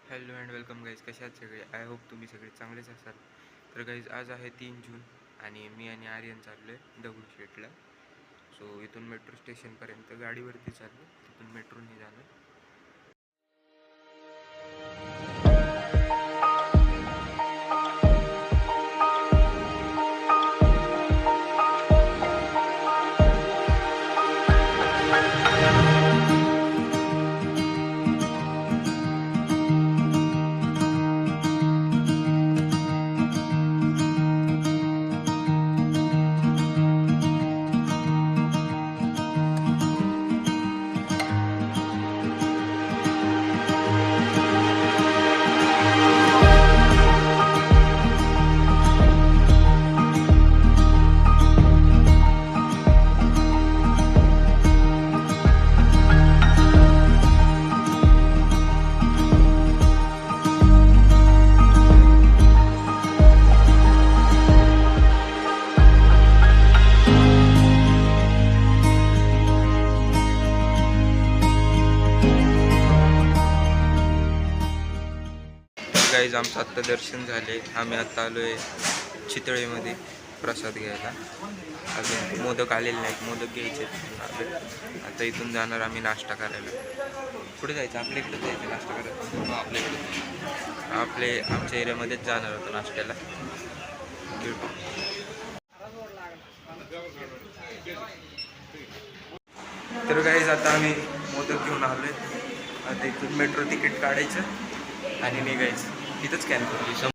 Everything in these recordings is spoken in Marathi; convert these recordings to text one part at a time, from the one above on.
Hello and welcome guys. कसे आहात सगळे? आय होप तुम्ही सगळे चांगलेच असाल. तर गाईज आज आहे 3 जून आणि मी आणि आर्यन चाललो आहे दगडूशेठला. सो इथून मेट्रो स्टेशनपर्यंत गाडीवरती चाललो, तिथून मेट्रोने जाणार. गाईज आमचं आत्ता दर्शन झाले. आम्ही आत्ता आलो आहे चितळेमध्ये प्रसाद घ्यायला. अजून मोदक आलेले नाहीत, मोदक घ्यायचे. आता इथून जाणार आम्ही नाश्ता करायला. कुठे जायचं? आपल्या इकडे जायचं नाश्ता करायला. आमच्या एरियामध्येच जाणार होतो नाश्त्याला. तर गाईज आता आम्ही मोदक घेऊन आलो आहे. आता इथून मेट्रो तिकीट काढायचं आणि निघायचं. तिथंच स्कॅन करू.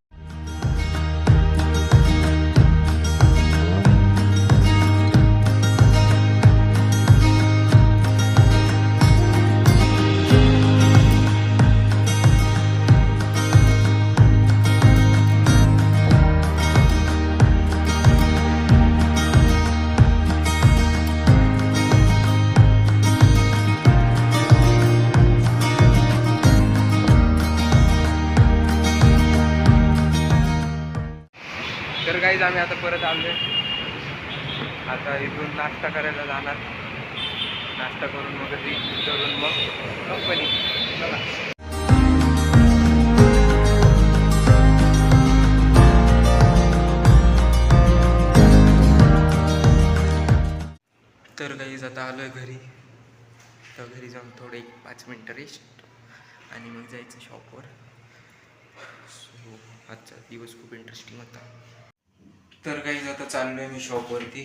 तर गाईज आम्ही आता परत आलो आहे. आता इथून नाश्ता करायला जाणार. नाश्ता करून मग कंपनी. चला. तर गाईज आता आलो आहे घरी. तर घरी जाऊन थोडं 5 मिनटं रेस्ट आणि मग जायचं शॉपवर. सो आजचा दिवस खूप इंटरेस्टिंग होता. तर गाईज आता चाललो आहे मी शॉपवरती.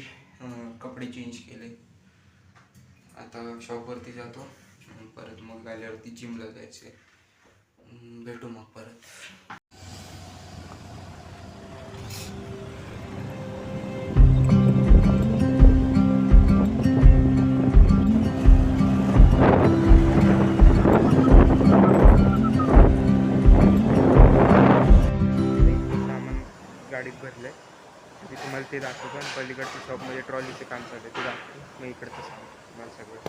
कपडे चेंज केले. आता शॉपवरती जातो. परत मग आल्यावरती जिमला जायचे. भेटू मग परत. सामान गाडीत भरलंय. मी तुम्हाला ते दाखवतो. आणि पलीकडच्या शॉपमध्ये ट्रॉलीचे काम चालू आहे, ते दाखवतो. मग इकडचं सामान सगळं.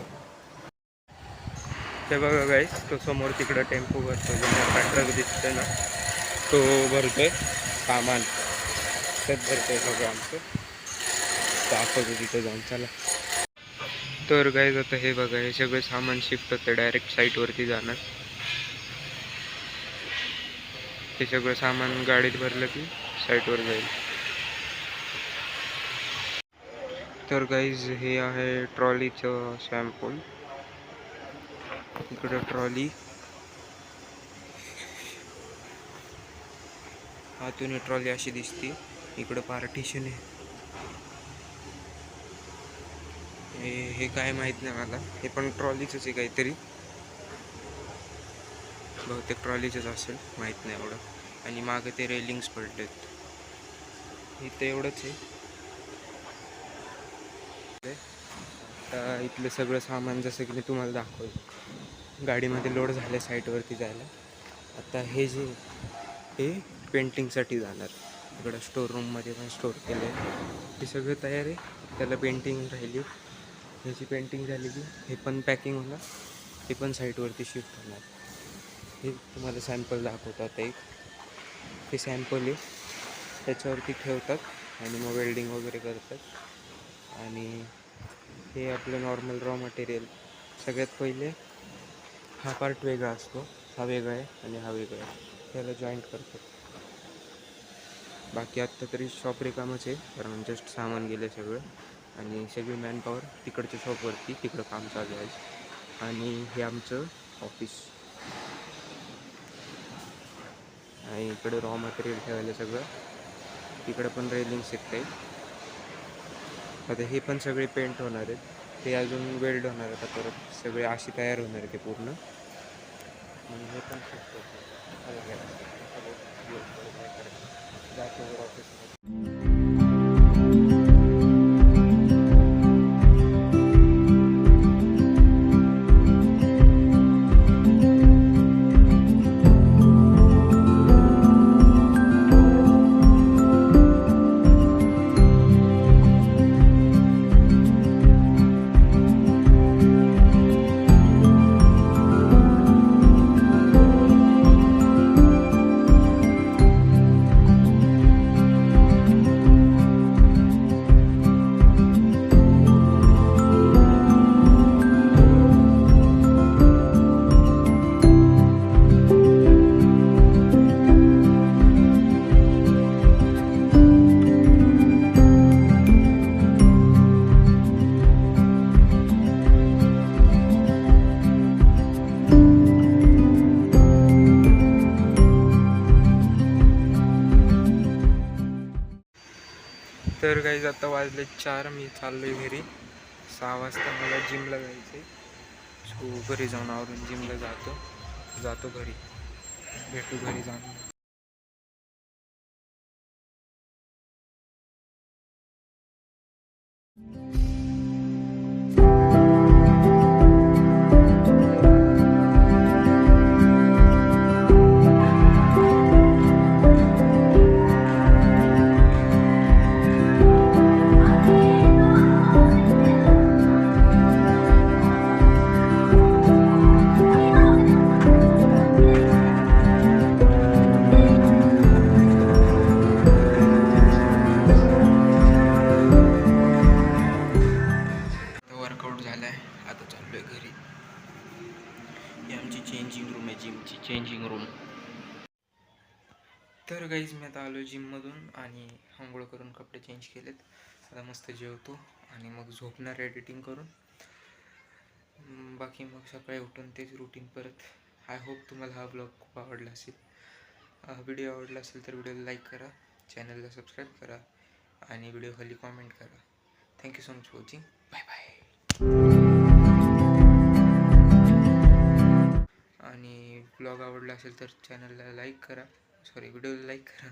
ते बघा गाईस, तो समोर तिकडं टेम्पो भरतो, जो मोठा ट्रक दिसतोय ना, तो भरतोय सामान. त्यात भरतोय सगळं आमचं. दाखवतो तिथं जाऊन. चला. तर गाईस आता हे बघा, हे सगळं सामान शिफ्ट होतं, डायरेक्ट साईटवरती जाणार. हे सगळं सामान गाडीत भरलं की साईटवर जाईल. तर गाईज हे आहे ट्रॉलीचं सॅम्पल. इकडं ट्रॉली, आतून ट्रॉली अशी दिसते. इकडं पार्टिशन आहे. हे काय माहीत नाही मला. हे पण ट्रॉलीचंच आहे काहीतरी, बहुतेक ट्रॉलीचंच असेल, माहीत नाही एवढं. आणि मागं ते रेलिंग्स पडलेत. इथं एवढंच आहे. आता इथलं सगळं सामान जसं की मी तुम्हाला दाखवलं, गाडीमध्ये लोड झालं साईटवरती जायला. आता हे जे हे पेंटिंगसाठी जाणार. इकडं स्टोर रूममध्ये पण स्टोर केलं आहे. हे सगळं तयार आहे. त्याला पेंटिंग राहिली. ह्याची पेंटिंग झाली की हे पण पॅकिंग होणार. हे पण साईटवरती शिफ्ट होणार. हे तुम्हाला सॅम्पल दाखवतात. आता एक हे सॅम्पल आहे, त्याच्यावरती ठेवतात आणि मग वेल्डिंग वगैरे करतात. आणि हे आपलं नॉर्मल रॉ मटेरियल. सगळ्यात पहिले हा पार्ट वेगळा असतो. हा वेगळा आहे आणि हा वेगळा आहे, ह्याला जॉईंट करतात. बाकी आत्ता तरी शॉप रिकामच आहे, कारण जस्ट सामान गेलं सगळं आणि सगळी मॅनपॉवर तिकडच्या शॉपवरती, तिकडं काम चालू आहे. आणि हे आमचं ऑफिस आणि इकडे रॉ मटेरियल ठेवायला सगळं. तिकडं पण रेलिंग्स आहेत काही. आता हे पण सगळे पेंट होणार आहेत, ते अजून वेल्ड होणार आहेत. आता परत सगळे अशी तयार होणार आहे ते पूर्ण. आणि हे पण जातो ऑफिसमध्ये. तर गाईज आता वाजले 4, मी चाललो आहे घरी. 6 वाजता मला जिमला जायचं आहे. सो घरी जाऊन आवरून जिमला जातो घरी. भेटू घरी जाऊन. वर्कआउट झालं आहे, आता चाललो आहे घरी. ही आमची चेंजिंग रूम आहे, जिमची चेंजिंग रूम. तर गाईज मी आता आलो आहे जिममधून आणि आंघोळ करून कपडे चेंज केलेत. आता मस्त जेवतो आणि मग झोपणार एडिटिंग करून. बाकी मग सकाळी उठून तेच रुटीन परत. आय होप तुम्हाला हा ब्लॉग खूप आवडला असेल. व्हिडिओ आवडला असेल तर व्हिडिओला लाईक करा, चॅनलला सबस्क्राईब करा आणि व्हिडिओ खाली कॉमेंट करा. Thank you so much for watching. Bye bye. आणि ब्लॉग आवडला असेल तर चॅनलला लाईक करा, व्हिडिओला लाईक करा.